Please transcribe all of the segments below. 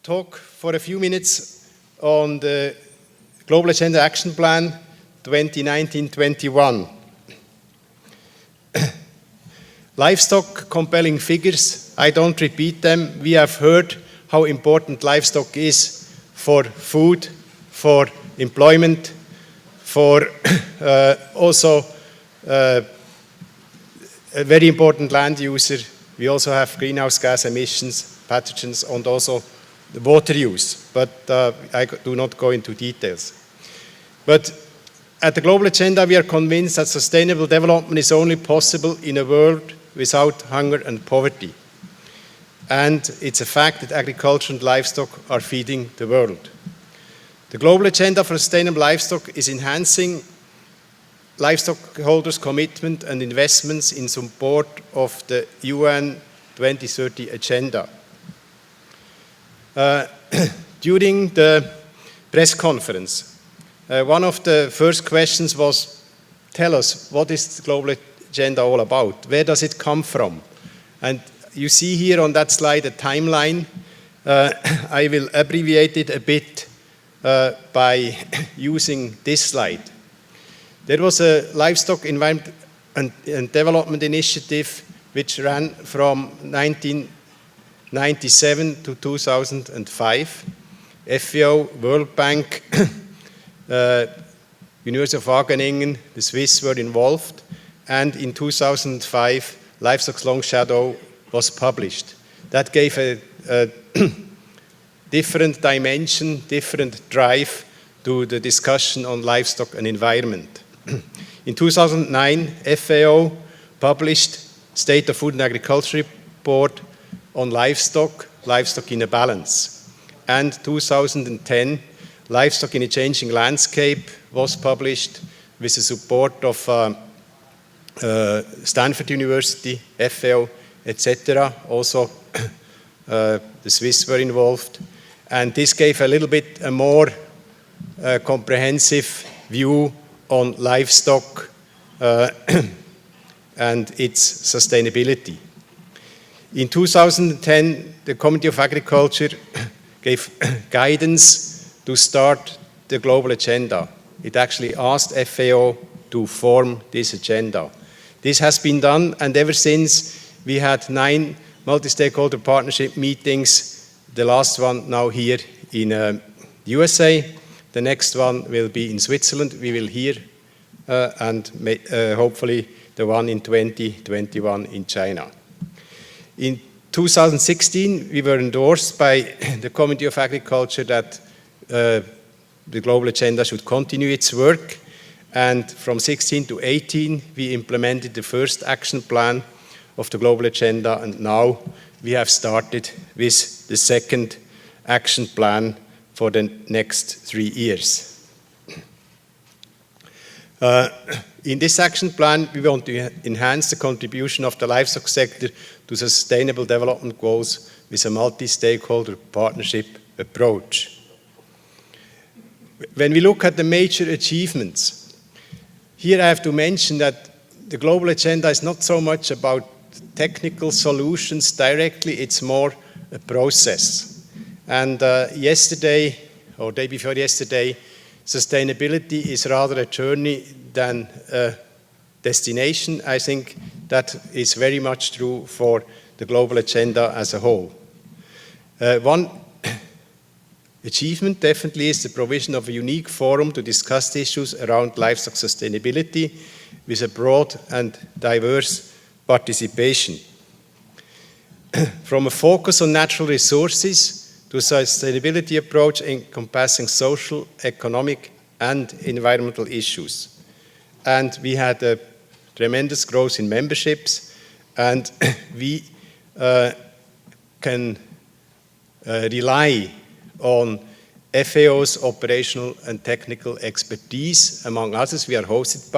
talk for a few minutes on the Global Agenda Action Plan 2019-21. Livestock, compelling figures. I don't repeat them. We have heard how important livestock is for food, for employment, for also a very important land user. We also have greenhouse gas emissions, pathogens, and also the water use. But I do not go into details. But at the Global Agenda, we are convinced that sustainable development is only possible in a world without hunger and poverty. And it's a fact that agriculture and livestock are feeding the world. The Global Agenda for Sustainable Livestock is enhancing livestock holders' commitment and investments in support of the UN 2030 Agenda. During the press conference, one of the first questions was, tell us, what is the Global Agenda all about? Where does it come from? And you see here on that slide a timeline. I will abbreviate it a bit by using this slide. There was a livestock environment and development initiative which ran from 1997 to 2005. FAO, World Bank, University of Wageningen, the Swiss were involved, and in 2005, Livestock's Long Shadow was published. That gave a different dimension, different drive to the discussion on livestock and environment. In 2009, FAO published State of Food and Agriculture Report on livestock, livestock in a balance. And 2010, Livestock in a Changing Landscape was published with the support of Stanford University, FAO, etc. Also, the Swiss were involved. And this gave a little bit a more comprehensive view on livestock and its sustainability. In 2010, the Committee of Agriculture gave guidance to start the Global Agenda. It actually asked FAO to form this agenda. This has been done, and ever since we had 9 multi-stakeholder partnership meetings, the last one now here in USA. The next one will be in Switzerland, we will hear, and hopefully the one in 2021 in China. In 2016, we were endorsed by the Committee of Agriculture that the Global Agenda should continue its work, and from 16 to 18, we implemented the first action plan of the Global Agenda, and now we have started with the second action plan for the next 3 years. In this action plan, we want to enhance the contribution of the livestock sector to sustainable development goals with a multi-stakeholder partnership approach. When we look at the major achievements, here I have to mention that the Global Agenda is not so much about technical solutions directly, it's more a process. And yesterday, or day before yesterday, sustainability is rather a journey than a destination. I think that is very much true for the Global Agenda as a whole. One achievement definitely is the provision of a unique forum to discuss issues around livestock sustainability with a broad and diverse participation. From a focus on natural resources to a sustainability approach encompassing social, economic, and environmental issues. And we had a tremendous growth in memberships, and we can rely on FAO's operational and technical expertise. Among others, we are hosted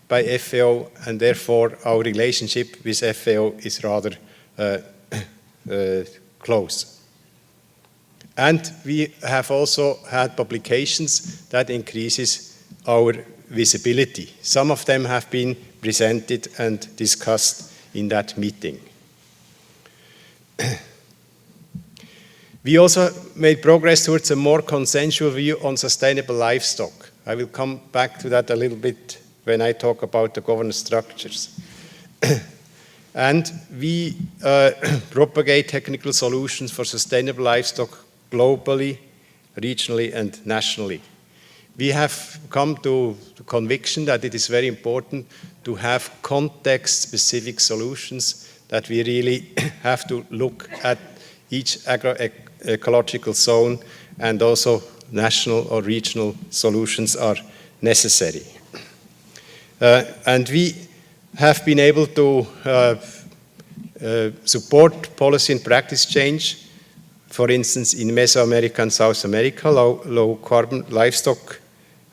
by FAO, and therefore our relationship with FAO is rather close. And we have also had publications that increases our visibility. Some of them have been presented and discussed in that meeting. We also made progress towards a more consensual view on sustainable livestock. I will come back to that a little bit when I talk about the governance structures. And we propagate technical solutions for sustainable livestock globally, regionally, and nationally. We have come to the conviction that it is very important to have context-specific solutions, that we really have to look at each agroecological zone, and also national or regional solutions are necessary. And we have been able to support policy and practice change, for instance, in Mesoamerica and South America, low carbon livestock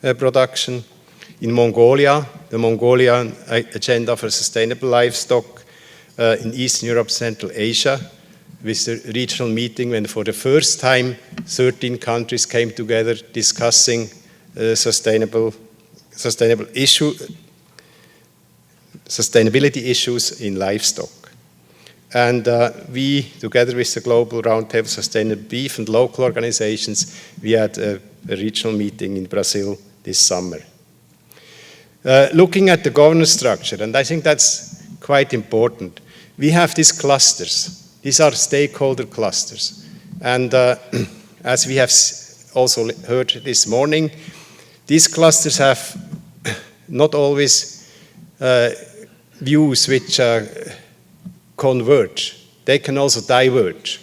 production. In Mongolia, the Mongolian Agenda for Sustainable Livestock. In Eastern Europe, Central Asia, with the regional meeting when for the first time 13 countries came together discussing sustainability issues in livestock. And we, together with the Global Roundtable Sustainable Beef and local organizations, we had a regional meeting in Brazil this summer. Looking at the governance structure, and I think that's quite important, we have these clusters. These are stakeholder clusters. And as we have also heard this morning, these clusters have not always views which converge. They can also diverge.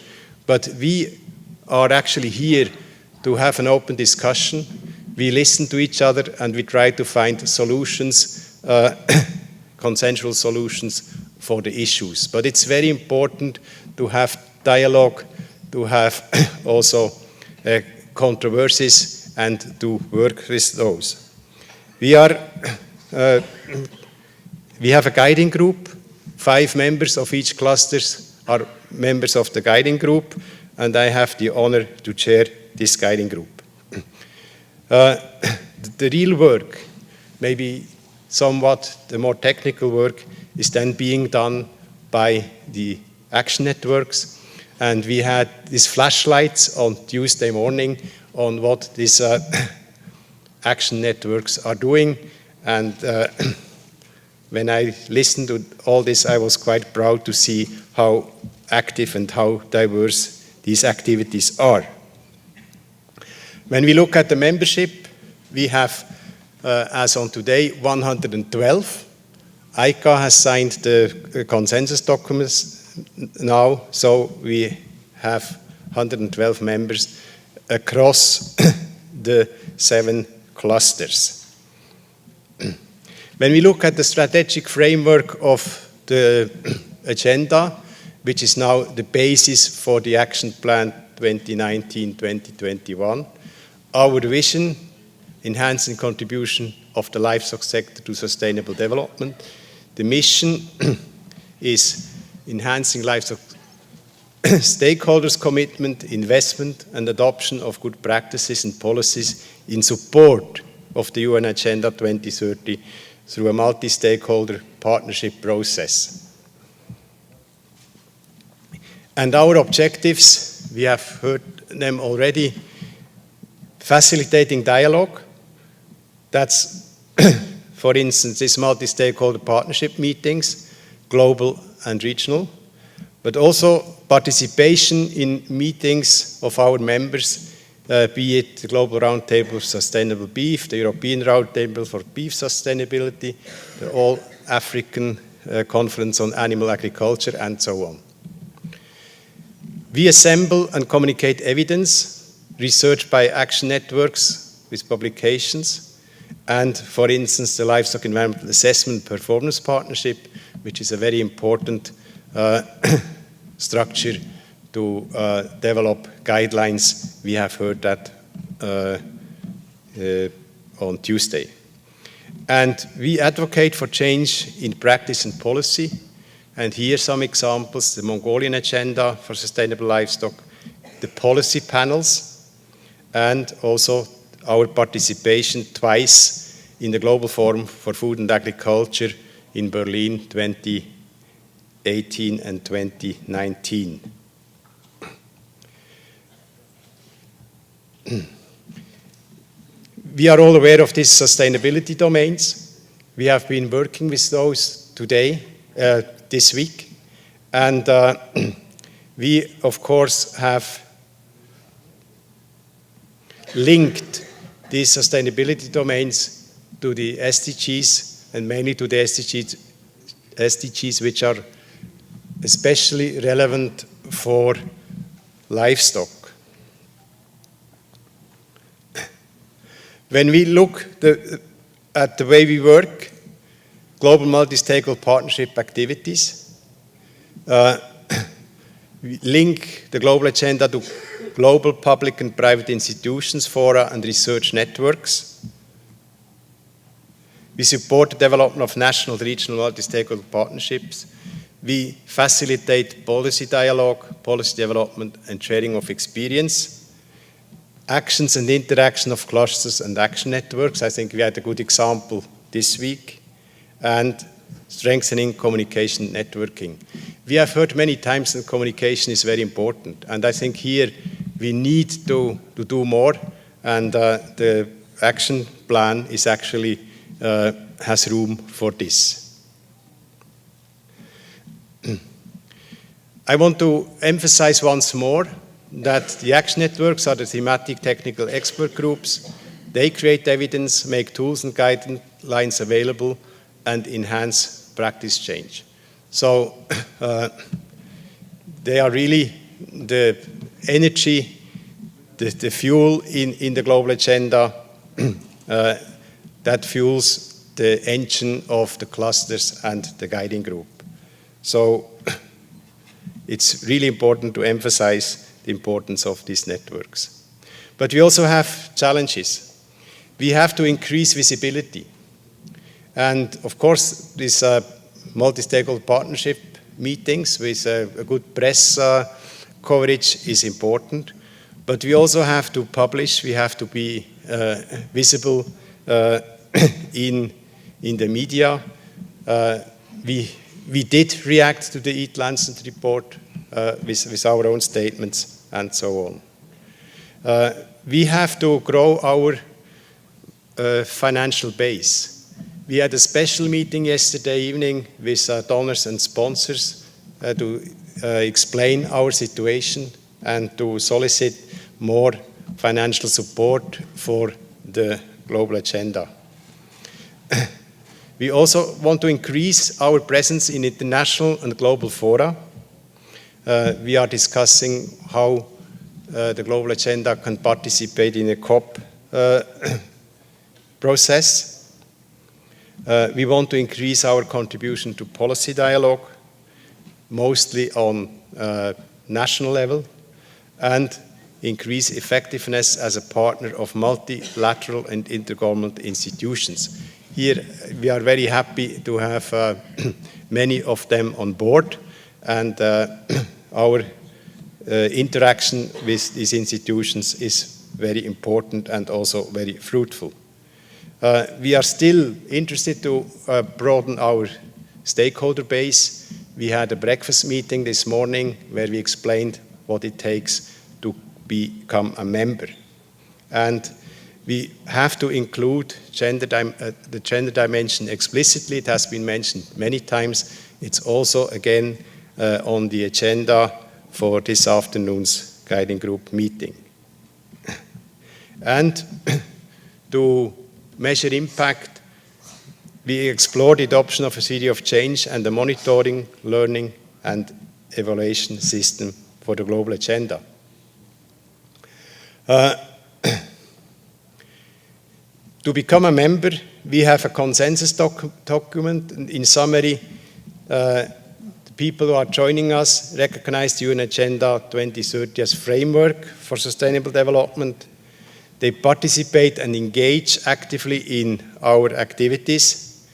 But we are actually here to have an open discussion. We listen to each other and we try to find solutions, consensual solutions for the issues. But it's very important to have dialogue, to have also controversies, and to work with those. We have a guiding group. 5 members of each cluster are members of the guiding group, and I have the honor to chair this guiding group. The real work, maybe somewhat the more technical work, is then being done by the action networks. And we had these flashlights on Tuesday morning on what these action networks are doing. And when I listened to all this, I was quite proud to see how active and how diverse these activities are. When we look at the membership, we have, as on today, 112. ICA has signed the consensus documents now, so we have 112 members across the 7 clusters. When we look at the strategic framework of the agenda, which is now the basis for the action plan 2019-2021, our vision, enhancing contribution of the livestock sector to sustainable development. The mission is enhancing livestock stakeholders' commitment, investment, and adoption of good practices and policies in support of the UN Agenda 2030 through a multi-stakeholder partnership process. And our objectives, we have heard them already: facilitating dialogue. That's, for instance, these multi-stakeholder partnership meetings, global and regional, but also participation in meetings of our members, be it the Global Roundtable of Sustainable Beef, the European Roundtable for Beef Sustainability, the All-African Conference on Animal Agriculture, and so on. We assemble and communicate evidence, research by action networks with publications, and, for instance, the Livestock Environmental Assessment Performance Partnership, which is a very important structure to develop guidelines. We have heard that on Tuesday. And we advocate for change in practice and policy. And here some examples: the Mongolian Agenda for Sustainable Livestock, the policy panels, and also our participation twice in the Global Forum for Food and Agriculture in Berlin 2018 and 2019. We are all aware of these sustainability domains. We have been working with those this week, and we, of course, have linked these sustainability domains to the SDGs, and mainly to the SDGs which are especially relevant for livestock. When we look at the way we work, global multi-stakeholder partnership activities, we link the global agenda to global public and private institutions, fora, and research networks. We support the development of national, regional, multi-stakeholder partnerships. We facilitate policy dialogue, policy development, and sharing of experience. Actions and interaction of clusters and action networks. I think we had a good example this week. And strengthening communication networking. We have heard many times that communication is very important. And I think here we need to do more. And the action plan is actually has room for this. I want to emphasize once more that the action networks are the thematic technical expert groups. They create evidence, make tools and guidelines available, and enhance practice change. So they are really the energy, the fuel in the global agenda that fuels the engine of the clusters and the guiding group. So it's really important to emphasize the importance of these networks. But we also have challenges. We have to increase visibility. And of course, these multi-stakeholder partnership meetings with a good press coverage is important. But we also have to publish, we have to be visible in the media. We did react to the Eat Lancet report with our own statements and so on. We have to grow our financial base. We had a special meeting yesterday evening with donors and sponsors to explain our situation and to solicit more financial support for the global agenda. We also want to increase our presence in international and global fora. We are discussing how the global agenda can participate in a COP process. We want to increase our contribution to policy dialogue, mostly on national level, and increase effectiveness as a partner of multilateral and intergovernmental institutions. Here we are very happy to have many of them on board, and our interaction with these institutions is very important and also very fruitful. We are still interested to broaden our stakeholder base. We had a breakfast meeting this morning where we explained what it takes to become a member. And we have to include the gender dimension explicitly. It has been mentioned many times. It's also, again, on the agenda for this afternoon's guiding group meeting. And to measure impact, we explore the adoption of a theory of change and the monitoring, learning, and evaluation system for the global agenda. To become a member, we have a consensus document. In summary, the people who are joining us recognize the UN Agenda 2030 as framework for sustainable development. They participate and engage actively in our activities.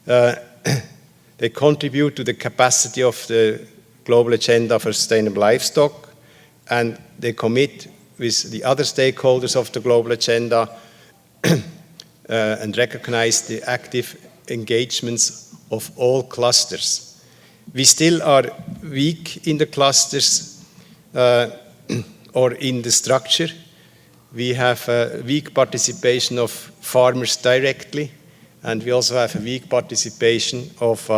They contribute to the capacity of the global agenda for sustainable livestock, and they commit with the other stakeholders of the global agenda and recognize the active engagements of all clusters. We still are weak in the clusters or in the structure. we have a weak participation of farmers directly, and we also have a weak participation of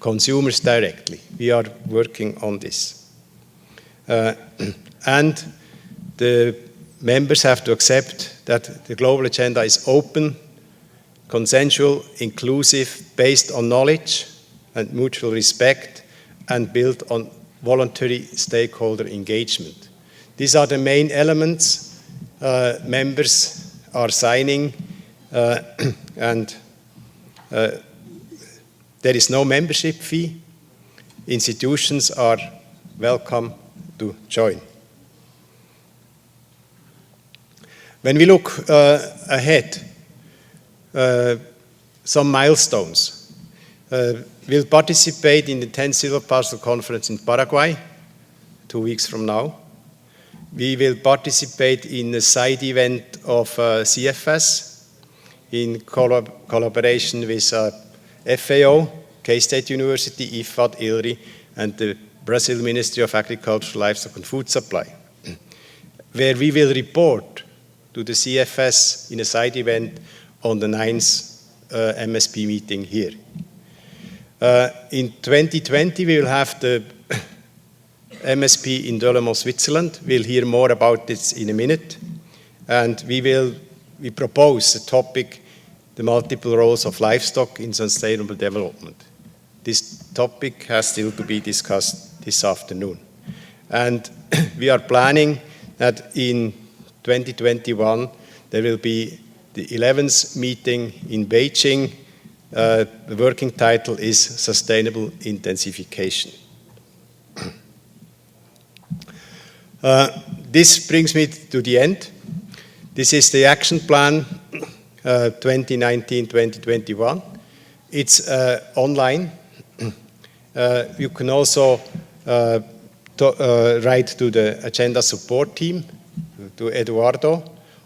consumers directly. We are working on this. And the members have to accept that the global agenda is open, consensual, inclusive, based on knowledge and mutual respect, and built on voluntary stakeholder engagement. These are the main elements members are signing, and there is no membership fee. Institutions are welcome to join. When we look ahead, some milestones. We'll participate in the 10th Silver Parcel Conference in Paraguay, 2 weeks from now. We will participate in a side event of CFS in collaboration with FAO, K-State University, IFAD, ILRI, and the Brazil Ministry of Agriculture, Livestock and Food Supply, where we will report to the CFS in a side event on the 9th MSP meeting here. In 2020, we will have the MSP in Delémont, Switzerland. We'll hear more about this in a minute. And we propose a topic, the multiple roles of livestock in sustainable development. This topic has still to be discussed this afternoon. And we are planning that in 2021, there will be the 11th meeting in Beijing. The working title is Sustainable Intensification. This brings me to the end. This is the action plan 2019-2021. It's online. You can also write to the agenda support team, to Eduardo,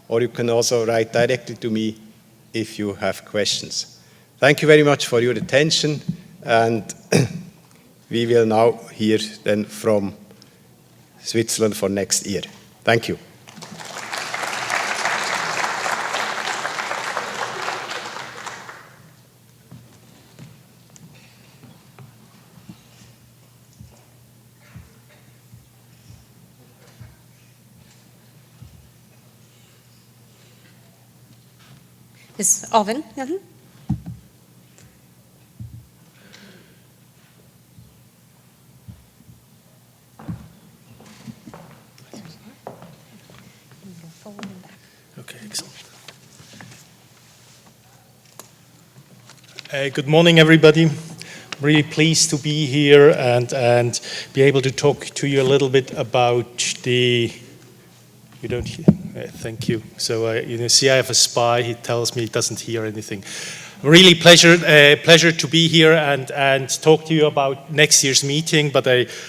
or you can also write directly to me if you have questions. Thank you very much for your attention, and we will now hear then from Switzerland for next year. Thank you. Is Alvin? Mm-hmm. Okay, excellent. Good morning, everybody. Really pleased to be here and be able to talk to you a little bit about the. You don't hear? Thank you. So you see, I have a spy. He tells me he doesn't hear anything. Really pleasure to be here and talk to you about next year's meeting. But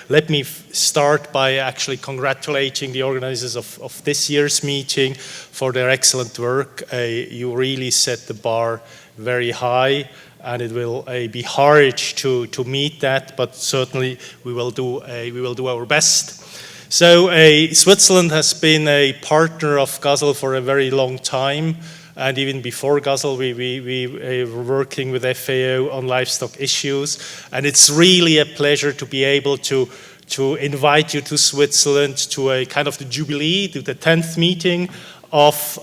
let me start by actually congratulating the organizers of this year's meeting for their excellent work. You really set the bar very high, and it will be hard to meet that. But certainly we will do our best. So Switzerland has been a partner of GASL for a very long time. And even before GASL, we were working with FAO on livestock issues. And it's really a pleasure to be able to invite you to Switzerland to a kind of the jubilee, to the 10th meeting of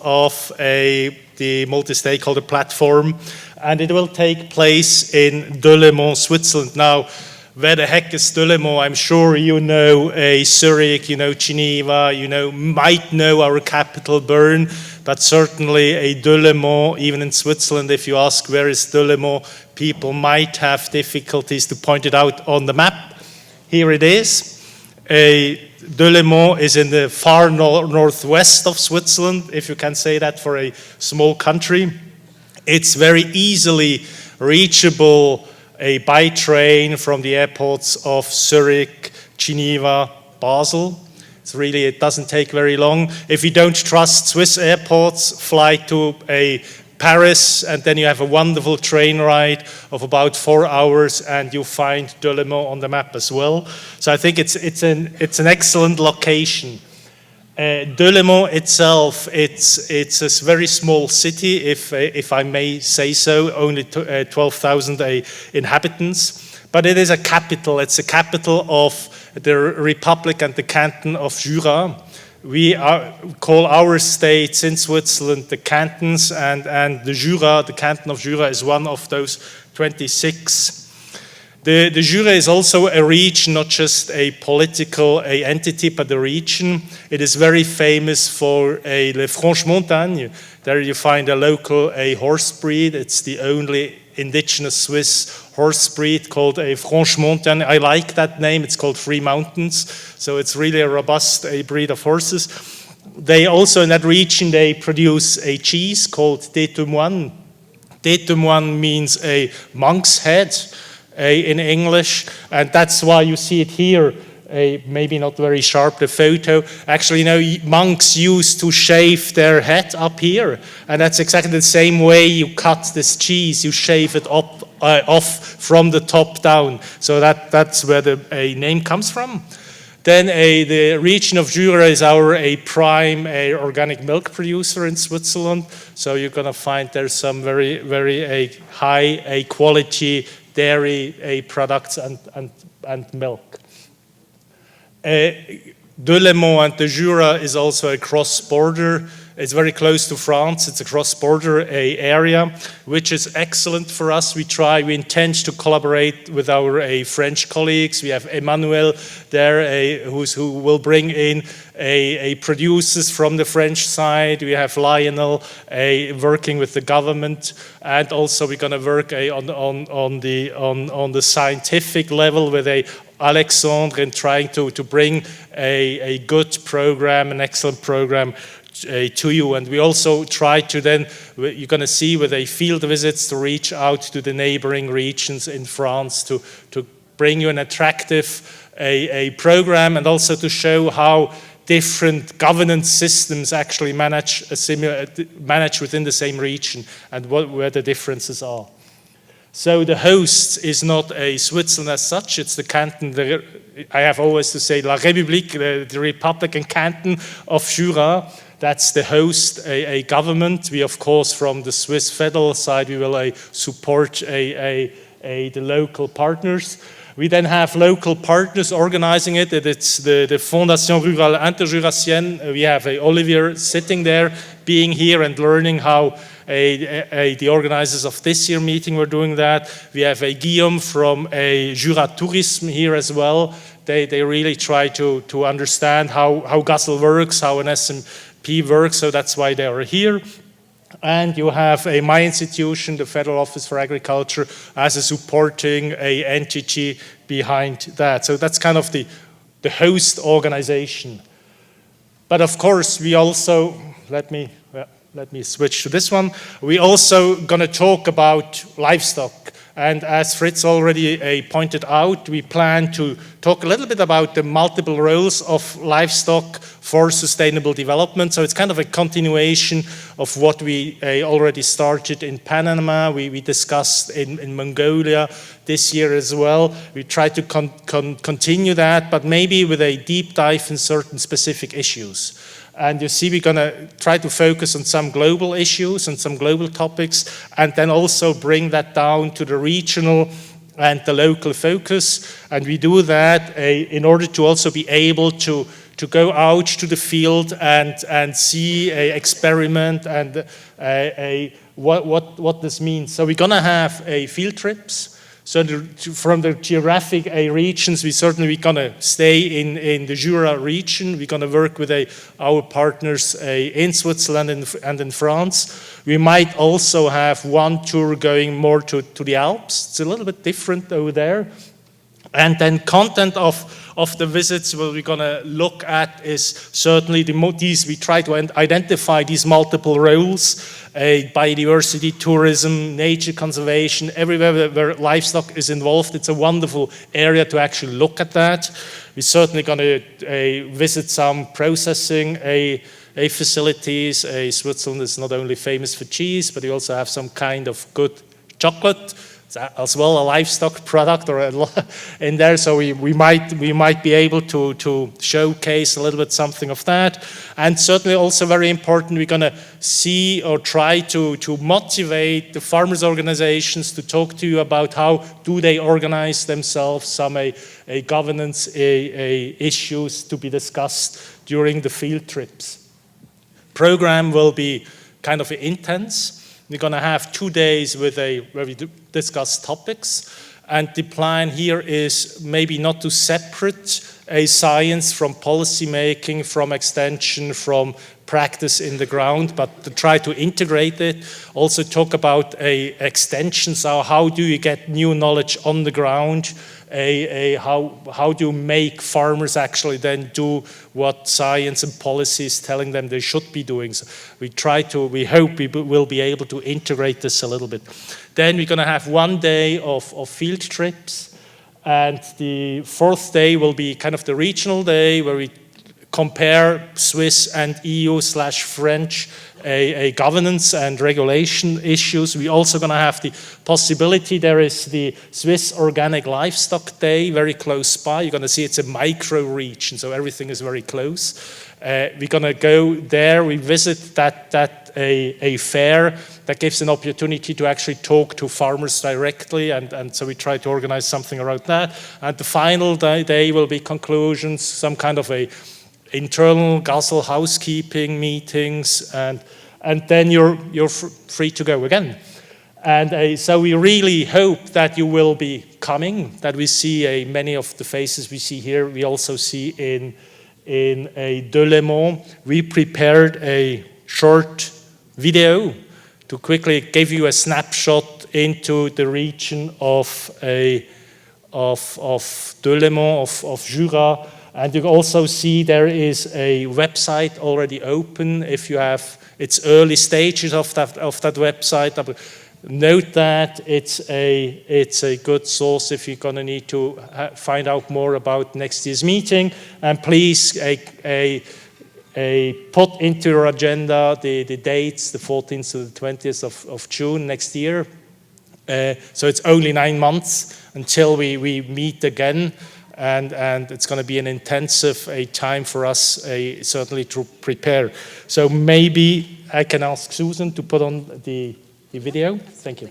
the multi-stakeholder platform. And it will take place in Delémont, Switzerland. Now, where the heck is Delémont? I'm sure you know Zurich, you know Geneva, might know our capital Bern, but certainly a Delémont, even in Switzerland, if you ask where is Delémont, people might have difficulties to point it out on the map. Here it is. Delémont is in the far northwest of Switzerland, if you can say that for a small country. It's very easily reachable by train from the airports of Zurich, Geneva, Basel. It doesn't take very long. If you don't trust Swiss airports, fly to Paris, and then you have a wonderful train ride of about 4 hours, and you find Delémont on the map as well. So I think it's an excellent location. Delemont itself, it's a very small city, if I may say so, only 12,000 inhabitants. But it is a capital. It's a capital of the Republic and the Canton of Jura. We call our states in Switzerland the cantons, and the Jura, the Canton of Jura, is one of those 26. The Jura is also a region, not just a political entity, but a region. It is very famous for Le Franche-Montagne. There you find a local horse breed. It's the only indigenous Swiss horse breed called a Franche-Montagne. I like that name. It's called Three Mountains. So it's really a robust breed of horses. They also, in that region, they produce a cheese called Tétemoine. Tétemoine means a monk's head in English, and that's why you see it here. Maybe not very sharp, the photo. Actually, you know, monks used to shave their head up here, and that's exactly the same way you cut this cheese. You shave it off from the top down. So that's where the name comes from. Then the region of Jura is our prime organic milk producer in Switzerland. So you're going to find there's some very, very high quality dairy products and milk. Delemont and the Jura is also a cross-border. It's very close to France. It's a cross-border area, which is excellent for us. We intend to collaborate with our French colleagues. We have Emmanuel there, who will bring in producers from the French side. We have Lionel working with the government, and also we're going to work on the scientific level with Alexandre, and trying to bring a good program, an excellent program to you. And we also try to then, you're going to see with field visits, to reach out to the neighboring regions in France to bring you an attractive program, and also to show how different governance systems actually manage within the same region, and where the differences are. So the host is not Switzerland as such, it's the canton, I have always to say La République, the Republican Canton of Jura. That's the host, a government. We, of course, from the Swiss federal side, we will support the local partners. We then have local partners organizing it. It's the Fondation Rurale Interjurassienne. We have Olivier sitting there, being here and learning how the organizers of this year's meeting were doing that. We have Guillaume from Jura Tourism here as well. They really try to understand how GASL works, how an SMP works, so that's why they are here. And you have my institution, the Federal Office for Agriculture, as a supporting entity behind that. So that's kind of the host organization. But of course, we also, let me switch to this one. We also going to talk about livestock. And as Fritz already pointed out, we plan to talk a little bit about the multiple roles of livestock for sustainable development. So it's kind of a continuation of what we already started in Panama. We discussed in Mongolia this year as well. We try to continue that, but maybe with a deep dive in certain specific issues. And you see, we're going to try to focus on some global issues and some global topics, and then also bring that down to the regional and the local focus. And we do that in order to also be able to go out to the field and see, experiment, and what this means. So we're going to have field trips. So from the geographic regions, we're going to stay in the Jura region. We're going to work with our partners in Switzerland and in France. We might also have one tour going more to the Alps. It's a little bit different over there. And then content of the visits, what we're going to look at is certainly we try to identify these multiple roles, biodiversity, tourism, nature conservation, everywhere where livestock is involved. It's a wonderful area to actually look at that. We're certainly going to visit some processing facilities. Switzerland is not only famous for cheese, but we also have some kind of good chocolate. it's as well a livestock product or in there, so we might be able to showcase a little bit something of that. And certainly also very important, we're going to see or try to motivate the farmers' organizations to talk to you about how do they organize themselves, some governance issues to be discussed during the field trips. Program will be kind of intense. We're going to have 2 days where we discuss topics, and the plan here is maybe not to separate a science from policy making, from extension, from practice in the ground, but to try to integrate it. Also talk about extension, so how do you get new knowledge on the ground, how do you make farmers actually then do what science and policy is telling them they should be doing. So we hope we will be able to integrate this a little bit. Then we're going to have 1 day of field trips, and the 4th day will be kind of the regional day where we compare Swiss and EU/French governance and regulation issues. We're also going to have the possibility, there is the Swiss Organic Livestock Day very close by. You're going to see it's a micro region, so everything is very close. We're going to go there, we visit a fair that gives an opportunity to actually talk to farmers directly, and so we try to organize something around that. And the final day will be conclusions, some kind of internal GASL housekeeping meetings, and then you're free to go again. And so we really hope that you will be coming, that we see many of the faces we see here, we also see in Delémont. We prepared a short video to quickly give you a snapshot into the region of Delémont, of Jura. And you also see there is a website already open. If you have, it's early stages of that website. Note that it's a good source if you're going to need to find out more about next year's meeting. And please put into your agenda the dates, the 14th to the 20th of June next year. So it's only 9 months until we meet again. And it's going to be an intensive time for us, certainly to prepare. So maybe I can ask Susan to put on the video. Thank you.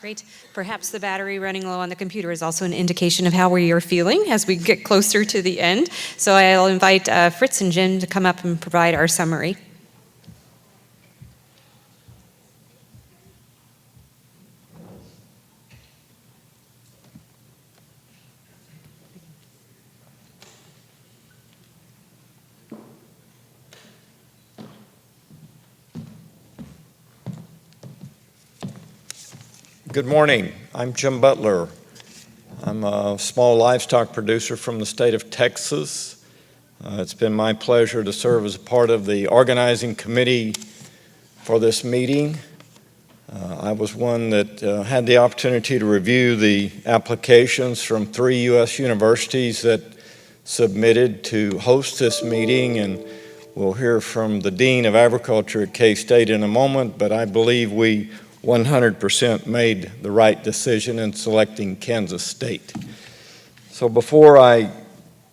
Great. Perhaps the battery running low on the computer is also an indication of how we are feeling as we get closer to the end. So I'll invite Fritz and Jim to come up and provide our summary. Good morning. I'm Jim Butler. I'm a small livestock producer from the state of Texas. It's been my pleasure to serve as a part of the organizing committee for this meeting. I was one that had the opportunity to review the applications from 3 U.S. universities that submitted to host this meeting, and we'll hear from the Dean of Agriculture at K-State in a moment, but I believe we 100% made the right decision in selecting Kansas State. So before I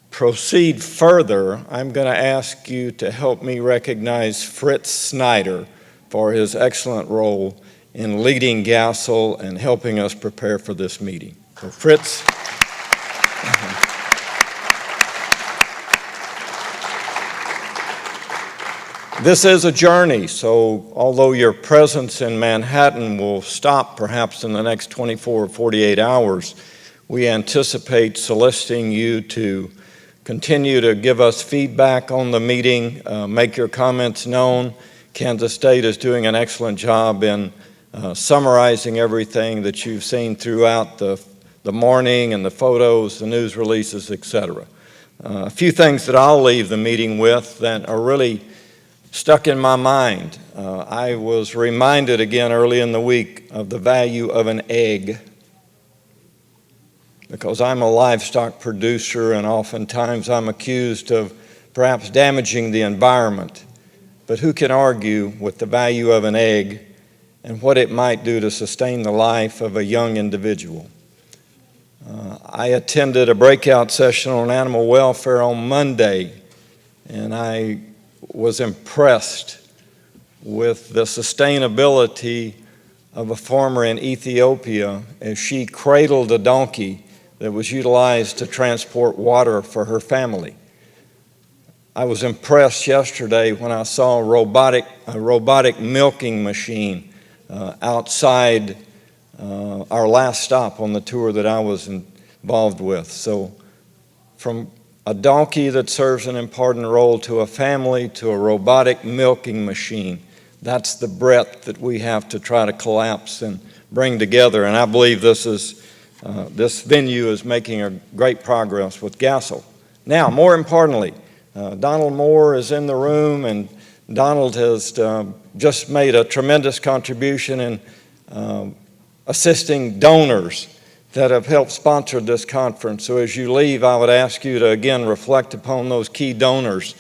proceed further, I'm going to ask you to help me recognize Fritz Snyder for his excellent role in leading GASL and helping us prepare for this meeting. So Fritz. This is a journey, so although your presence in Manhattan will stop perhaps in the next 24 or 48 hours, we anticipate soliciting you to continue to give us feedback on the meeting, make your comments known. Kansas State is doing an excellent job in summarizing everything that you've seen throughout the morning and the photos, the news releases, etc. A few things that I'll leave the meeting with that are really stuck in my mind. I was reminded again early in the week of the value of an egg, because I'm a livestock producer and oftentimes I'm accused of perhaps damaging the environment. But who can argue with the value of an egg and what it might do to sustain the life of a young individual? I attended a breakout session on animal welfare on Monday, and I was impressed with the sustainability of a farmer in Ethiopia as she cradled a donkey that was utilized to transport water for her family. I was impressed yesterday when I saw a robotic milking machine outside our last stop on the tour that I was involved with. So from a donkey that serves an important role to a family, to a robotic milking machine. That's the breadth that we have to try to collapse and bring together. And I believe this venue is making a great progress with GASL. Now, more importantly, Donald Moore is in the room, and Donald has just made a tremendous contribution in assisting donors that have helped sponsor this conference. So as you leave, I would ask you to again reflect upon those key donors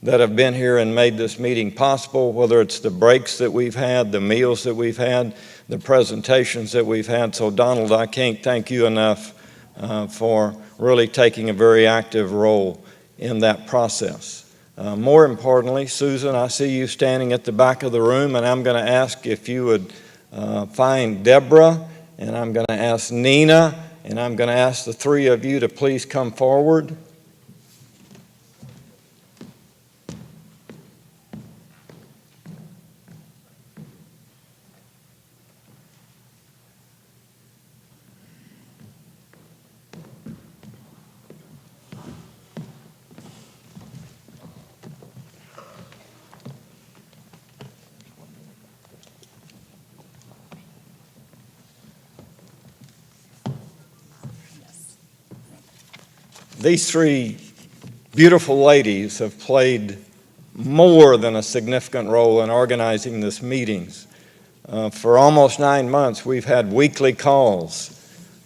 that have been here and made this meeting possible, whether it's the breaks that we've had, the meals that we've had, the presentations that we've had. So Donald, I can't thank you enough for really taking a very active role in that process. More importantly, Susan, I see you standing at the back of the room, and I'm going to ask if you would find Deborah, and I'm going to ask Nina, and I'm going to ask the three of you to please come forward. These three beautiful ladies have played more than a significant role in organizing this meetings. For almost 9 months, we've had weekly calls.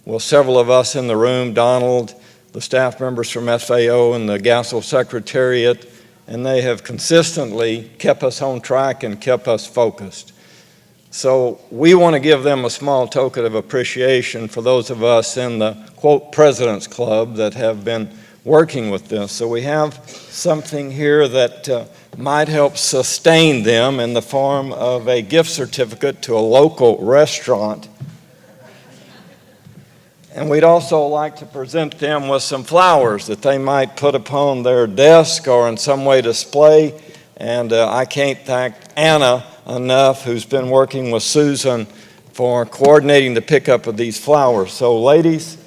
Well, several of us in the room, Donald, the staff members from FAO and the GASL Secretariat, and they have consistently kept us on track and kept us focused. So we want to give them a small token of appreciation for those of us in the, quote, President's Club that have been working with this. So we have something here that might help sustain them in the form of a gift certificate to a local restaurant And we'd also like to present them with some flowers that they might put upon their desk or in some way display. And I can't thank Anna enough, who's been working with Susan for coordinating the pickup of these flowers. So ladies,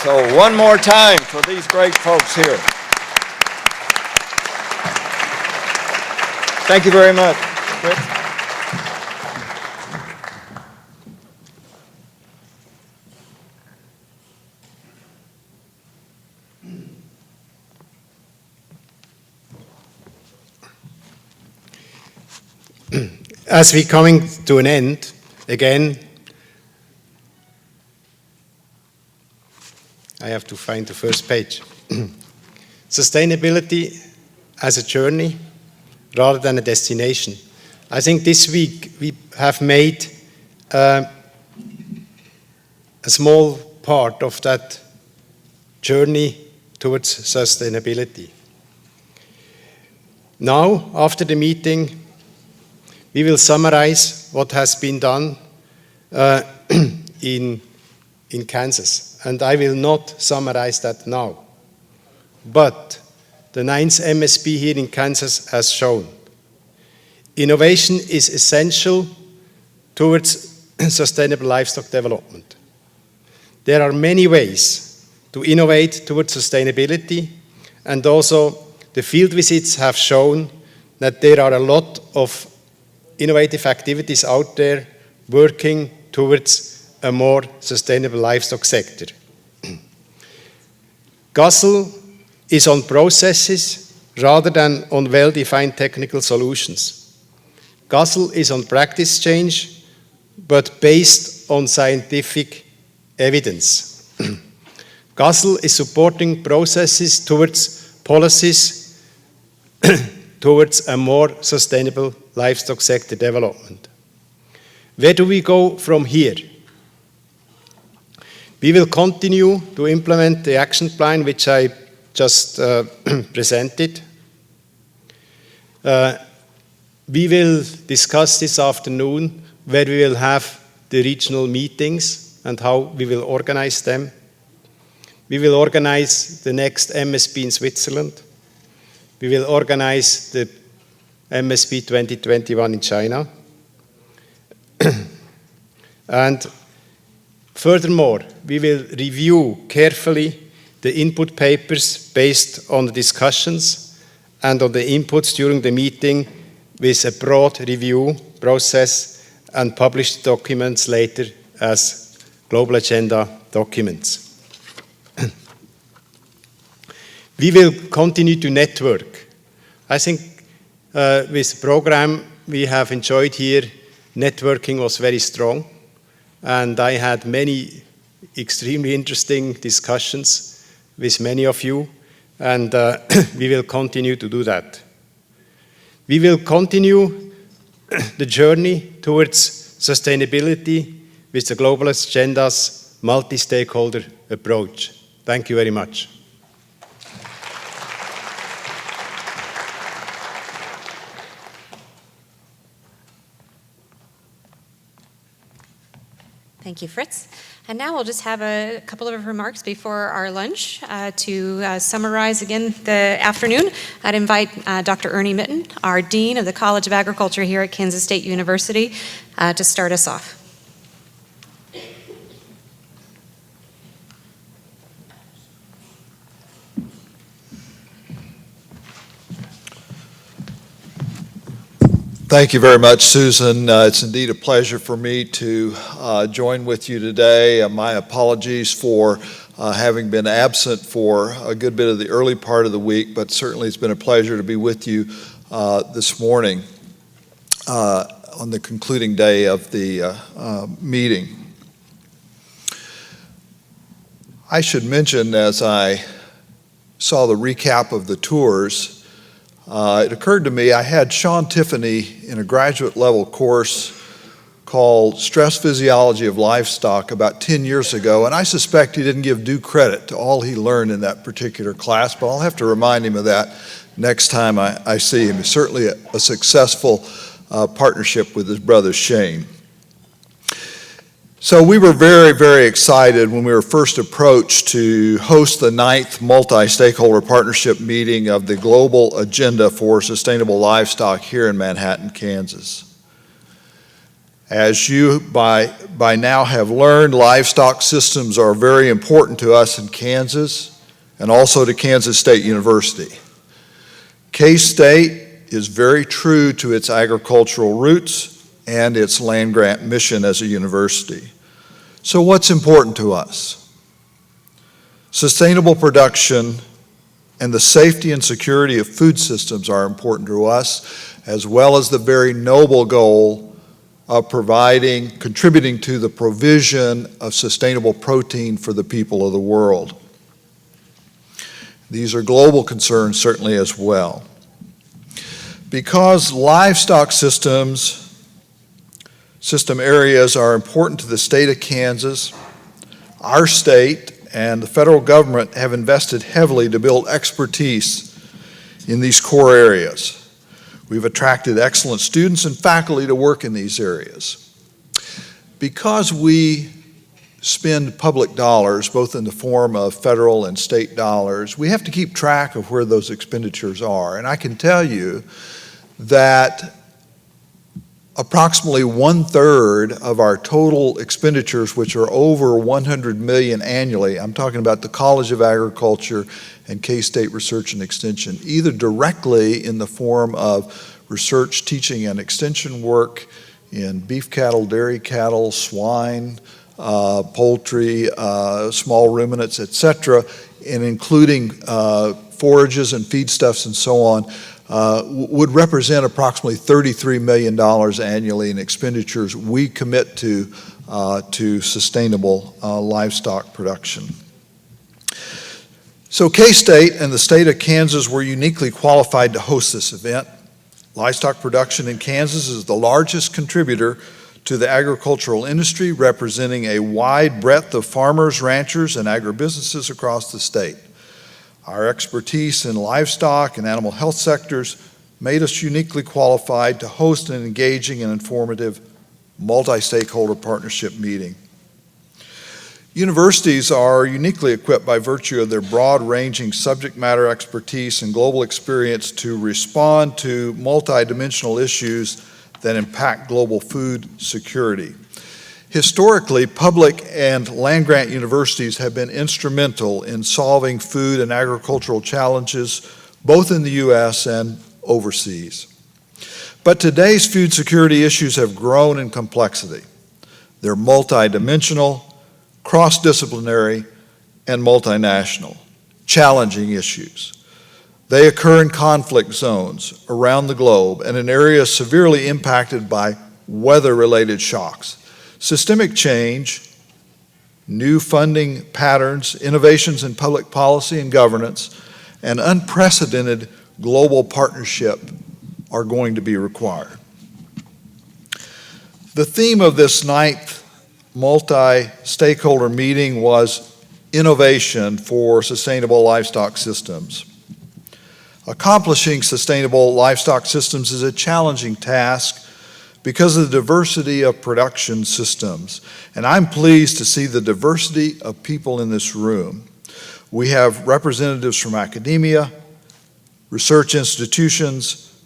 so one more time for these great folks here. Thank you very much. Fritz? As we're coming to an end, again, I have to find the first page. Sustainability as a journey rather than a destination. I think this week we have made a small part of that journey towards sustainability. Now, after the meeting, we will summarize what has been done in Kansas. And I will not summarize that now. But the 9th MSP here in Kansas has shown innovation is essential towards sustainable livestock development. There are many ways to innovate towards sustainability, and also the field visits have shown that there are a lot of innovative activities out there working towards a more sustainable livestock sector. GASL is on processes rather than on well-defined technical solutions. GASL is on practice change, but based on scientific evidence. GASL is supporting processes towards policies towards a more sustainable livestock sector development. Where do we go from here? We will continue to implement the action plan which I just presented. We will discuss this afternoon where we will have the regional meetings and how we will organize them. We will organize the next MSP in Switzerland. We will organize the MSP 2021 in China. And furthermore, we will review carefully the input papers based on the discussions and on the inputs during the meeting with a broad review process and publish documents later as global agenda documents. We will continue to network. I think with the program we have enjoyed here, networking was very strong, and I had many extremely interesting discussions with many of you, and we will continue to do that. We will continue the journey towards sustainability with the global agenda's multi-stakeholder approach. Thank you very much. Thank you, Fritz. And now we'll just have a couple of remarks before our lunch to summarize again the afternoon. I'd invite Dr. Ernie Mitten, our Dean of the College of Agriculture here at Kansas State University, to start us off. Thank you very much, Susan. It's indeed a pleasure for me to join with you today. My apologies for having been absent for a good bit of the early part of the week, but certainly it's been a pleasure to be with you this morning on the concluding day of the meeting. I should mention, as I saw the recap of the tours, it occurred to me I had Sean Tiffany in a graduate level course called Stress Physiology of Livestock about 10 years ago, and I suspect he didn't give due credit to all he learned in that particular class, but I'll have to remind him of that next time I see him. He's certainly a successful partnership with his brother Shane. So we were very, very excited when we were first approached to host the 9th multi-stakeholder partnership meeting of the Global Agenda for Sustainable Livestock here in Manhattan, Kansas. As you by now have learned, livestock systems are very important to us in Kansas and also to Kansas State University. K-State is very true to its agricultural roots and its land-grant mission as a university. So what's important to us? Sustainable production and the safety and security of food systems are important to us, as well as the very noble goal of contributing to the provision of sustainable protein for the people of the world. These are global concerns certainly as well. Because livestock system areas are important to the state of Kansas, our state and the federal government have invested heavily to build expertise in these core areas. We've attracted excellent students and faculty to work in these areas. Because we spend public dollars, both in the form of federal and state dollars, we have to keep track of where those expenditures are. And I can tell you that approximately 1/3 of our total expenditures, which are over $100 million annually, I'm talking about the College of Agriculture and K-State Research and Extension, either directly in the form of research, teaching, and extension work in beef cattle, dairy cattle, swine, poultry, small ruminants, etc., and including forages and feedstuffs and so on, would represent approximately $33 million annually in expenditures we commit to sustainable livestock production. So K-State and the state of Kansas were uniquely qualified to host this event. Livestock production in Kansas is the largest contributor to the agricultural industry, representing a wide breadth of farmers, ranchers, and agribusinesses across the state. Our expertise in livestock and animal health sectors made us uniquely qualified to host an engaging and informative multi-stakeholder partnership meeting. Universities are uniquely equipped by virtue of their broad-ranging subject matter expertise and global experience to respond to multidimensional issues that impact global food security. Historically, public and land-grant universities have been instrumental in solving food and agricultural challenges, both in the U.S. and overseas. But today's food security issues have grown in complexity. They're multidimensional, cross-disciplinary, and multinational, challenging issues. They occur in conflict zones around the globe and in areas severely impacted by weather-related shocks. Systemic change, new funding patterns, innovations in public policy and governance, and unprecedented global partnership are going to be required. The theme of this 9th multi-stakeholder meeting was innovation for sustainable livestock systems. Accomplishing sustainable livestock systems is a challenging task because of the diversity of production systems. And I'm pleased to see the diversity of people in this room. We have representatives from academia, research institutions,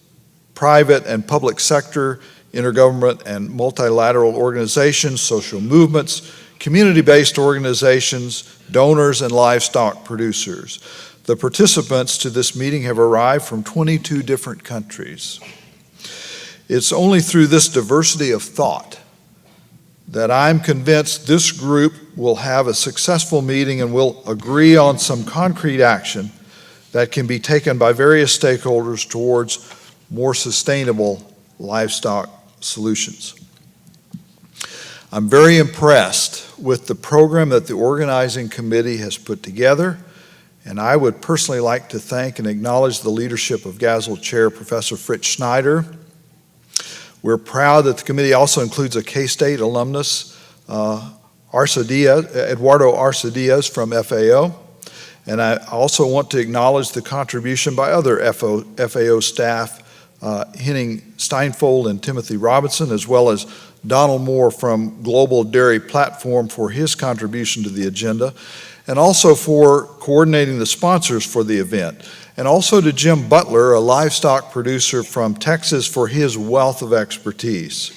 private and public sector, intergovernment and multilateral organizations, social movements, community-based organizations, donors, and livestock producers. The participants to this meeting have arrived from 22 different countries. It's only through this diversity of thought that I'm convinced this group will have a successful meeting and will agree on some concrete action that can be taken by various stakeholders towards more sustainable livestock solutions. I'm very impressed with the program that the organizing committee has put together, and I would personally like to thank and acknowledge the leadership of GASL Chair Professor Fritz Schneider. We're proud that the committee also includes a K-State alumnus, Eduardo Arce Diaz from FAO. And I also want to acknowledge the contribution by other FAO staff, Henning Steinfold and Timothy Robinson, as well as Donald Moore from Global Dairy Platform for his contribution to the agenda, and also for coordinating the sponsors for the event. And also to Jim Butler, a livestock producer from Texas, for his wealth of expertise.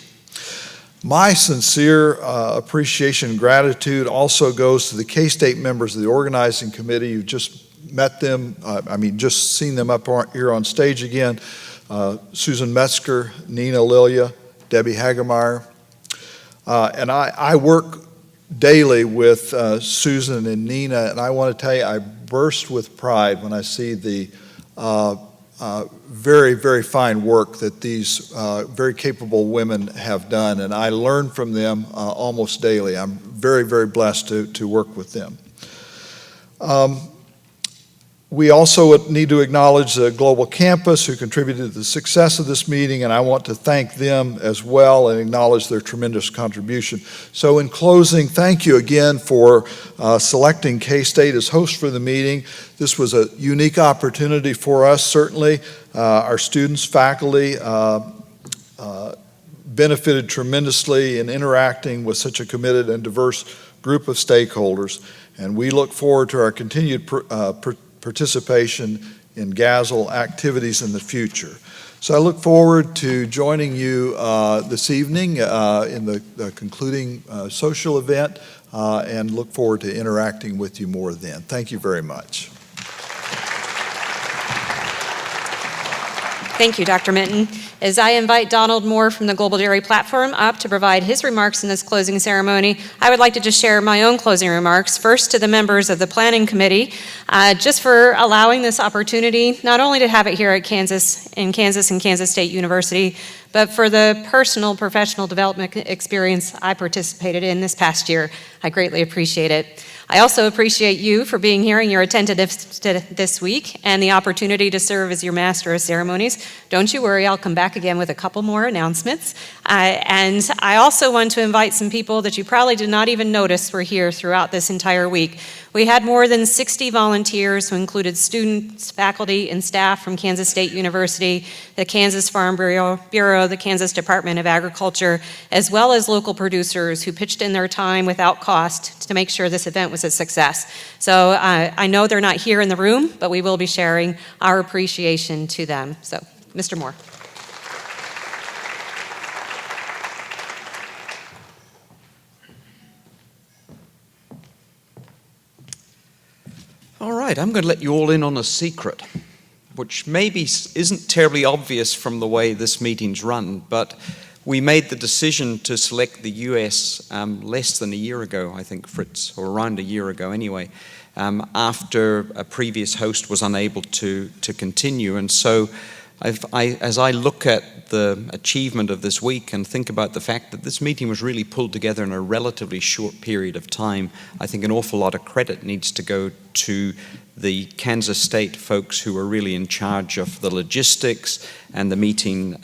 My sincere appreciation and gratitude also goes to the K-State members of the organizing committee. You've just met them, just seen them up here on stage again. Susan Metzger, Nina Lilia, Debbie Hagemeyer. And I work daily with Susan and Nina, and I want to tell you, I burst with pride when I see the very, very fine work that these very capable women have done, and I learn from them almost daily. I'm very, very blessed to work with them. We also need to acknowledge the Global Campus who contributed to the success of this meeting, and I want to thank them as well and acknowledge their tremendous contribution. So in closing, thank you again for selecting K-State as host for the meeting. This was a unique opportunity for us, certainly. Our students, faculty benefited tremendously in interacting with such a committed and diverse group of stakeholders, and we look forward to our continued participation in GASL activities in the future. So I look forward to joining you this evening in the concluding social event and look forward to interacting with you more then. Thank you very much. Thank you, Dr. Minton. As I invite Donald Moore from the Global Dairy Platform up to provide his remarks in this closing ceremony, I would like to just share my own closing remarks. First, to the members of the Planning Committee, just for allowing this opportunity, not only to have it here at Kansas and Kansas State University, but for the personal professional development experience I participated in this past year. I greatly appreciate it. I also appreciate you for being here and your attentiveness this week and the opportunity to serve as your Master of Ceremonies. Don't you worry, I'll come back again with a couple more announcements. And I also want to invite some people that you probably did not even notice were here throughout this entire week. We had more than 60 volunteers who included students, faculty, and staff from Kansas State University, the Kansas Farm Bureau, the Kansas Department of Agriculture, as well as local producers who pitched in their time without cost to make sure this event was a success. So I know they're not here in the room, but we will be sharing our appreciation to them. So, Mr. Moore. All right, I'm going to let you all in on a secret, which maybe isn't terribly obvious from the way this meeting's run, but we made the decision to select the US less than a year ago, I think, Fritz, or around a year ago anyway, after a previous host was unable to continue. And so as I look at the achievement of this week and think about the fact that this meeting was really pulled together in a relatively short period of time, I think an awful lot of credit needs to go to the Kansas State folks who were really in charge of the logistics and the meeting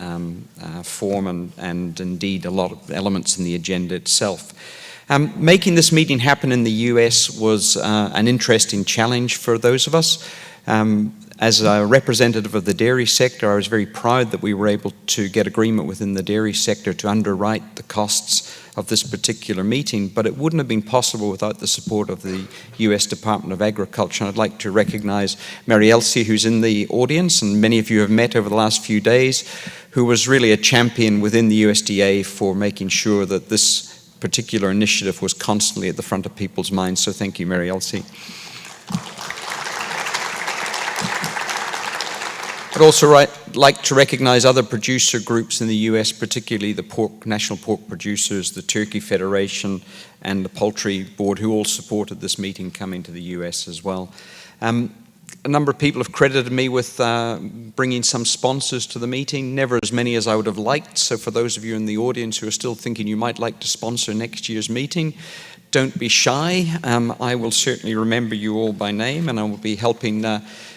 form and indeed a lot of elements in the agenda itself. Making this meeting happen in the US was an interesting challenge for those of us. As a representative of the dairy sector, I was very proud that we were able to get agreement within the dairy sector to underwrite the costs of this particular meeting, but it wouldn't have been possible without the support of the US Department of Agriculture. And I'd like to recognize Mary Elsie, who's in the audience, and many of you have met over the last few days, who was really a champion within the USDA for making sure that this particular initiative was constantly at the front of people's minds. So thank you, Mary Elsie. I'd also like to recognize other producer groups in the US, particularly the National Pork Producers, the Turkey Federation, and the Poultry Board, who all supported this meeting coming to the US as well. A number of people have credited me with bringing some sponsors to the meeting, never as many as I would have liked. So for those of you in the audience who are still thinking you might like to sponsor next year's meeting, don't be shy. I will certainly remember you all by name, and I will be helping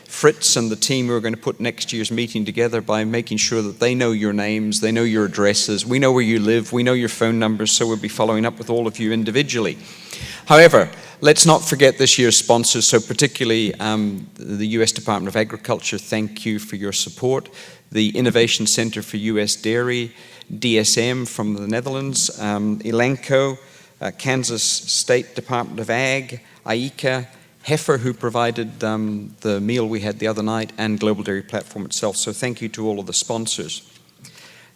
Fritz and the team who are going to put next year's meeting together by making sure that they know your names, they know your addresses, we know where you live, we know your phone numbers, so we'll be following up with all of you individually. However, let's not forget this year's sponsors, so particularly the US Department of Agriculture, thank you for your support. The Innovation Center for US Dairy, DSM from the Netherlands, Elanco, Kansas State Department of Ag, IECA, Heifer, who provided the meal we had the other night, and Global Dairy Platform itself. So thank you to all of the sponsors.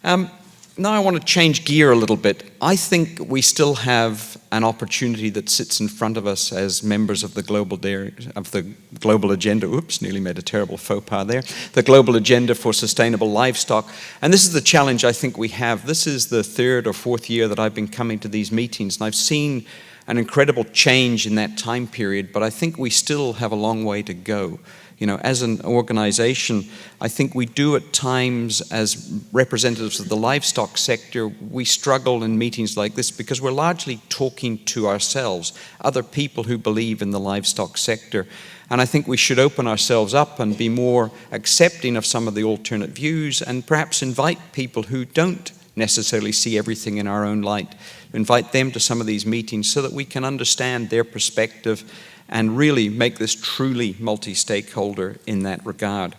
Now I want to change gear a little bit. I think we still have an opportunity that sits in front of us as members of the global agenda. Oops, nearly made a terrible faux pas there. The global agenda for sustainable livestock. And this is the challenge I think we have. This is the third or fourth year that I've been coming to these meetings, and I've seen an incredible change in that time period, but I think we still have a long way to go. You know, as an organization, I think we do at times, as representatives of the livestock sector, we struggle in meetings like this because we're largely talking to ourselves, other people who believe in the livestock sector. And I think we should open ourselves up and be more accepting of some of the alternate views, and perhaps invite people who don't necessarily see everything in our own light, invite them to some of these meetings so that we can understand their perspective and really make this truly multi-stakeholder in that regard.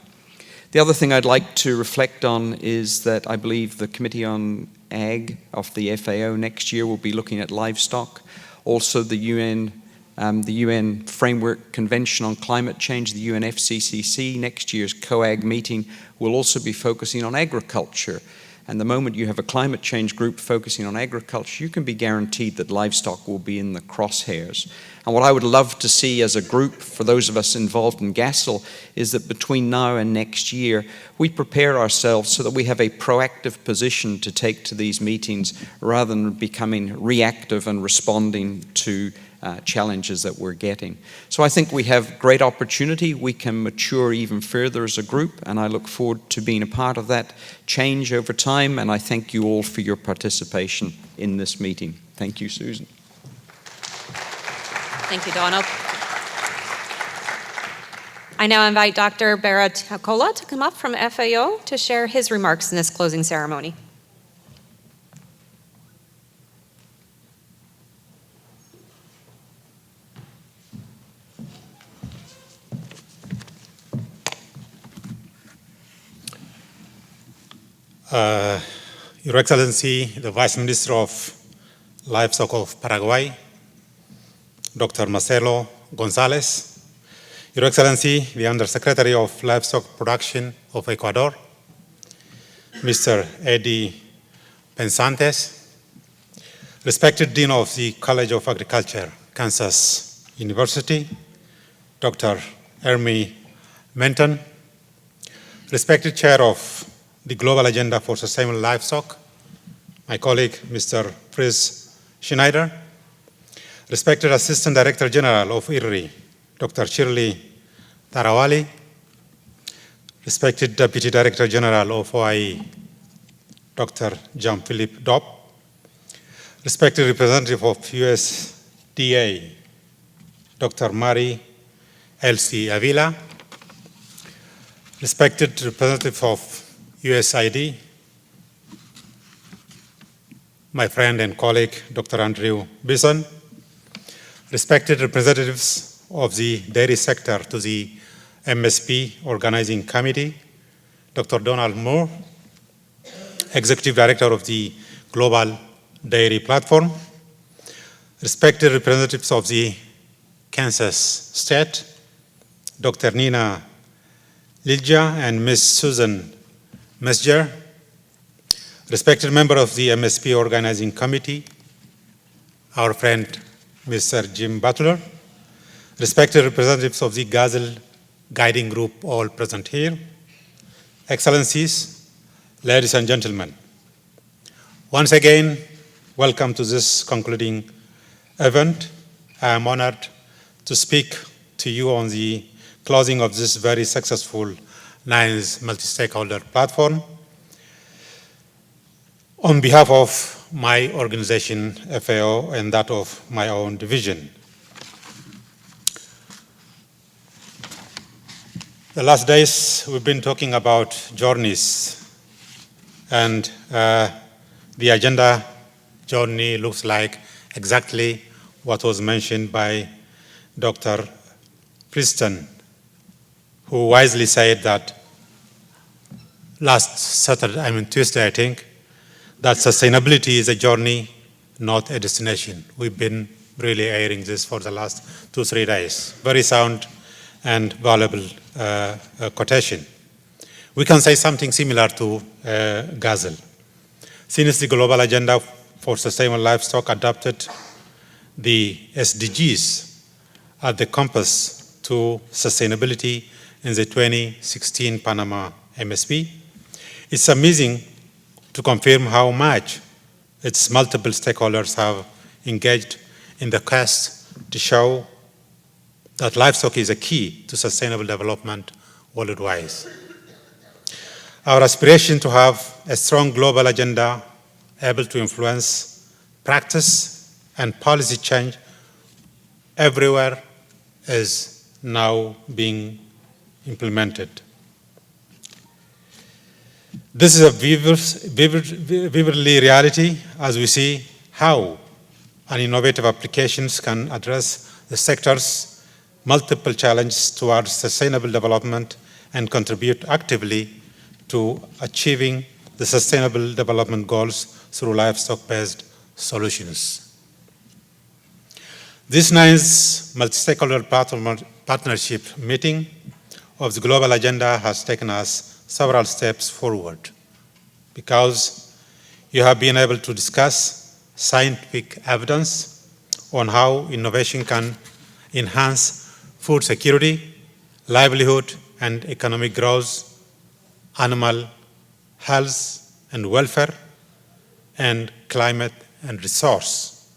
The other thing I'd like to reflect on is that I believe the Committee on Ag of the FAO next year will be looking at livestock. Also the UN Framework Convention on Climate Change, the UNFCCC, next year's COAG meeting will also be focusing on agriculture. And the moment you have a climate change group focusing on agriculture, you can be guaranteed that livestock will be in the crosshairs. And what I would love to see as a group, for those of us involved in GASL, is that between now and next year, we prepare ourselves so that we have a proactive position to take to these meetings rather than becoming reactive and responding to challenges that we're getting. So I think we have great opportunity. We can mature even further as a group, and I look forward to being a part of that change over time, and I thank you all for your participation in this meeting. Thank you, Susan. Thank you, Donald. I now invite Dr. Baratakola to come up from FAO to share his remarks in this closing ceremony. Your Excellency, the Vice Minister of Livestock of Paraguay, Dr. Marcelo Gonzalez, Your Excellency, the Undersecretary of Livestock Production of Ecuador, Mr. Eddie Pensantes, respected Dean of the College of Agriculture, Kansas University, Dr. Ermi Menton, respected Chair of the Global Agenda for Sustainable Livestock, my colleague, Mr. Fritz Schneider, respected Assistant Director General of IRRI, Dr. Shirley Tarawali, respected Deputy Director General of OIE, Dr. Jean-Philippe Dopp, respected representative of USDA, Dr. Mari Elsie Avila, respected representative of USAID, my friend and colleague, Dr. Andrew Bison, respected representatives of the dairy sector to the MSP Organizing Committee, Dr. Donald Moore, Executive Director of the Global Dairy Platform, respected representatives of the Kansas State, Dr. Nina Lilja and Ms. Susan Mesger, respected member of the MSP Organizing Committee, our friend Mr. Jim Butler, respected representatives of the GASL Guiding Group, all present here, Excellencies, ladies and gentlemen, once again, welcome to this concluding event. I am honored to speak to you on the closing of this very successful NINES multi-stakeholder platform. On behalf of my organization, FAO, and that of my own division. The last days, we've been talking about journeys, and the agenda journey looks like exactly what was mentioned by Dr. Preston, who wisely said that Tuesday, I think, that sustainability is a journey, not a destination. We've been really airing this for the last 2-3 days. Very sound and valuable quotation. We can say something similar to GASL. Since the Global Agenda for Sustainable Livestock adopted the SDGs as the compass to sustainability in the 2016 Panama MSP, it's amazing to confirm how much its multiple stakeholders have engaged in the quest to show that livestock is a key to sustainable development worldwide. Our aspiration to have a strong global agenda able to influence practice and policy change everywhere is now being implemented. This is a vividly reality as we see how an innovative applications can address the sector's multiple challenges towards sustainable development and contribute actively to achieving the sustainable development goals through livestock-based solutions. This NINES multi-stakeholder partnership meeting of the global agenda has taken us several steps forward because you have been able to discuss scientific evidence on how innovation can enhance food security, livelihood and economic growth, animal health and welfare, and climate and resource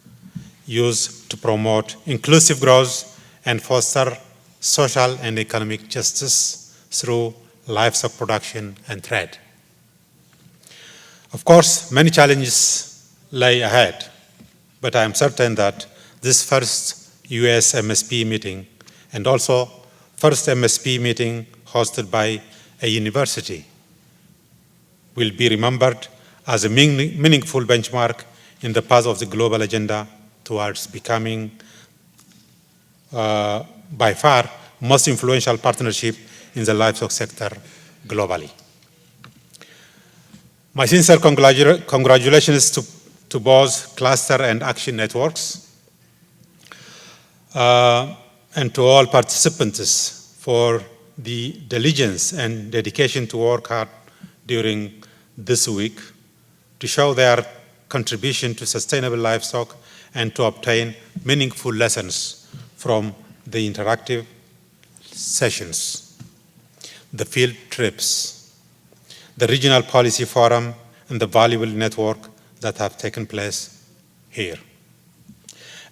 use to promote inclusive growth and foster social and economic justice through livestock production and trade. Of course, many challenges lie ahead, but I am certain that this first US MSP meeting and also first MSP meeting hosted by a university will be remembered as a meaningful benchmark in the path of the global agenda towards becoming by far most influential partnership in the livestock sector globally. My sincere congratulations to both cluster and action networks and to all participants for the diligence and dedication to work hard during this week to show their contribution to sustainable livestock and to obtain meaningful lessons from the interactive sessions, the field trips, the regional policy forum, and the valuable network that have taken place here.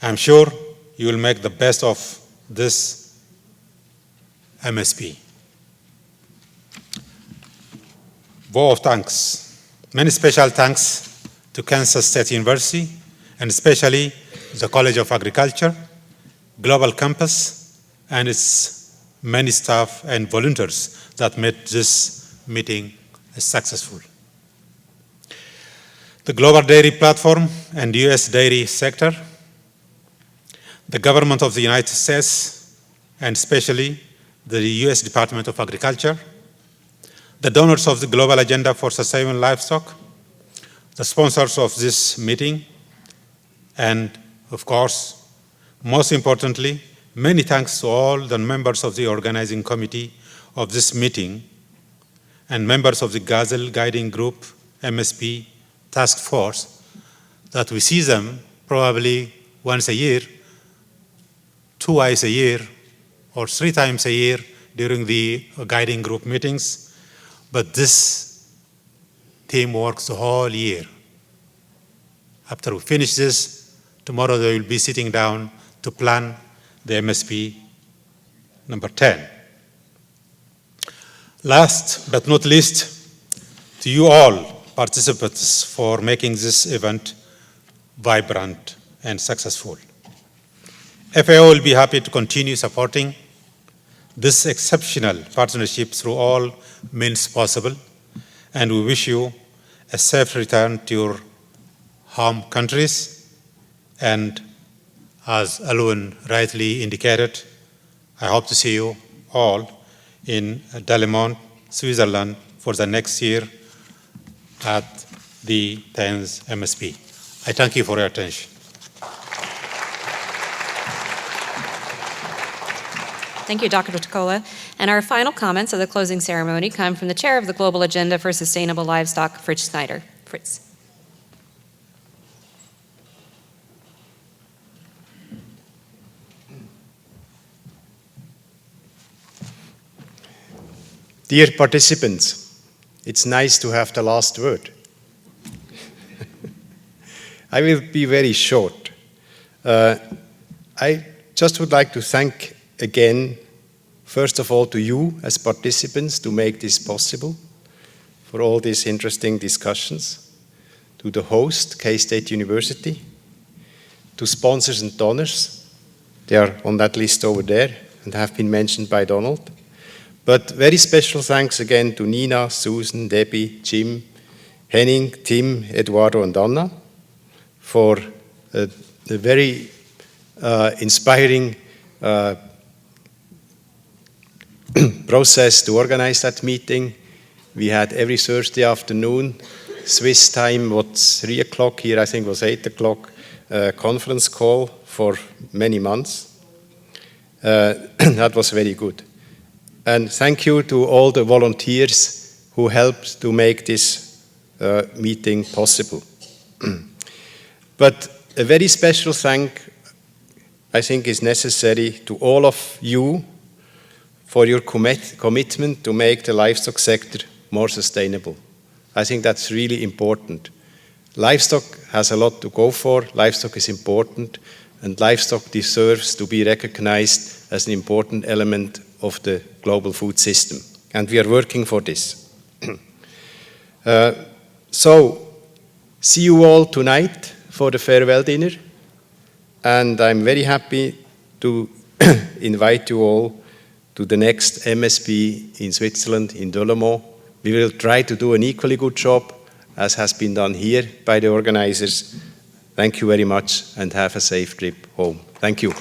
I'm sure you will make the best of this MSP. Vote of thanks. Many special thanks to Kansas State University and especially the College of Agriculture, Global Campus, and its many staff and volunteers that made this meeting successful. The Global Dairy Platform and US Dairy Sector, the government of the United States, and especially the US Department of Agriculture, the donors of the Global Agenda for Sustainable Livestock, the sponsors of this meeting, and of course, most importantly, many thanks to all the members of the organizing committee of this meeting and members of the GASL Guiding Group, MSP Task Force, that we see them probably once a year, twice a year, or 3 times a year during the guiding group meetings, but this team works the whole year. After we finish this, tomorrow they will be sitting down to plan the MSP number 10. Last but not least, to you all participants for making this event vibrant and successful. FAO will be happy to continue supporting this exceptional partnership through all means possible, and we wish you a safe return to your home countries. And as Alun rightly indicated, I hope to see you all in Delemont, Switzerland for the next year at the 10th MSP. I thank you for your attention. Thank you, Dr. Tokola. And our final comments of the closing ceremony come from the chair of the Global Agenda for Sustainable Livestock, Fritz Snyder. Fritz. Dear participants, it's nice to have the last word. I will be very short. I just would like to thank again, first of all, to you as participants to make this possible, for all these interesting discussions, to the host, K-State University, to sponsors and donors. They are on that list over there and have been mentioned by Donald. But very special thanks again to Nina, Susan, Debbie, Jim, Henning, Tim, Eduardo, and Anna for the very inspiring process to organize that meeting. We had every Thursday afternoon, Swiss time, 3 o'clock, here I think was 8 o'clock, conference call for many months. That was very good. And thank you to all the volunteers who helped to make this meeting possible. But a very special thank, I think, is necessary to all of you for your commitment to make the livestock sector more sustainable. I think that's really important. Livestock has a lot to go for, livestock is important, and livestock deserves to be recognized as an important element of the global food system. And we are working for this. So, see you all tonight for the farewell dinner. And I'm very happy to invite you all to the next MSP in Switzerland, in Delemont. We will try to do an equally good job as has been done here by the organizers. Thank you very much and have a safe trip home. Thank you.